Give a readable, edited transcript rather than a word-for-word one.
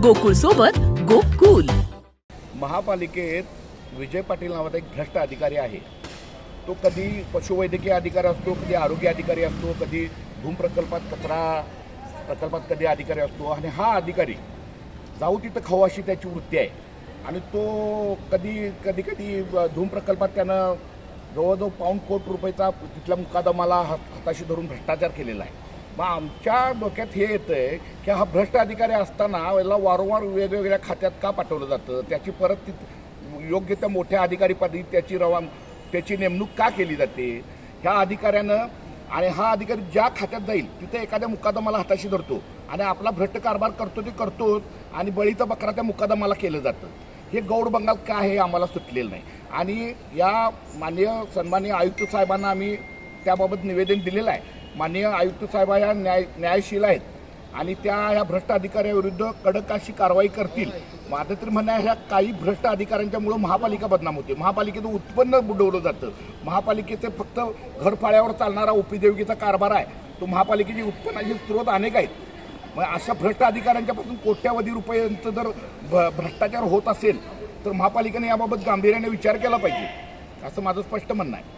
गोकुळ सोबत गोकुल। महापालिकेत विजय पाटील नावाचा एक भ्रष्ट अधिकारी आहे। तो कधी पशुवैद्यकीय अधिकारी असतो, कधी आरोग्य अधिकारी असतो, कधी धूमप्रकल्पात कचरा प्रकल्पात कधी अधिकारी असतो। आणि हा अधिकारी जाऊ तिथं खाऊ अशी त्याची वृत्ती आहे। आणि तो कधी धूमप्रकल्पात त्यानं जवळजवळ ₹1 कोटी रुपयाचा तिथल्या मुकादमाला हाताशी धरून भ्रष्टाचार केलेला आहे। मग आमच्या डोक्यात हे येतंय की हा भ्रष्ट अधिकारी असताना याला वारंवार वेगवेगळ्या खात्यात का पाठवलं जातं, त्याची परत योग्य त्या मोठ्या अधिकारीपदी त्याची नेमणूक का केली जाते ह्या अधिकाऱ्यानं। आणि हा अधिकारी ज्या खात्यात जाईल तिथे एखाद्या मुकादमाला हाताशी धरतो आणि आपला भ्रष्ट कारभार करतो ते करतोच आणि बळीचा बकरा त्या मुकादमाला केलं जातं। हे गौड बंगाल का हे आम्हाला सुटलेलं नाही। आणि या सन्माननीय आयुक्त साहेबांना आम्ही त्याबाबत निवेदन दिलेलं आहे। माननीय आयुक्त साहेब या न्यायशील आहेत आणि त्या ह्या भ्रष्ट अधिकाऱ्याविरुद्ध कडक अशी कारवाई करतील। माझं तर म्हणणं आहे ह्या काही भ्रष्ट अधिकाऱ्यांच्यामुळे महापालिका बदनाम होते। महापालिकेचं उत्पन्न बुडवलं जातं। महापालिकेचे फक्त घरफाळ्यावर चालणारा उपजीविकेचा कारभार आहे तो। महापालिकेचे उत्पन्नाचे स्रोत अनेक आहेत। मग अशा भ्रष्ट अधिकाऱ्यांच्यापासून कोट्यावधी रुपयांचं जर भ्रष्टाचार होत असेल तर महापालिकेने याबाबत गांभीर्याने विचार केला पाहिजे असं माझं स्पष्ट म्हणणं आहे।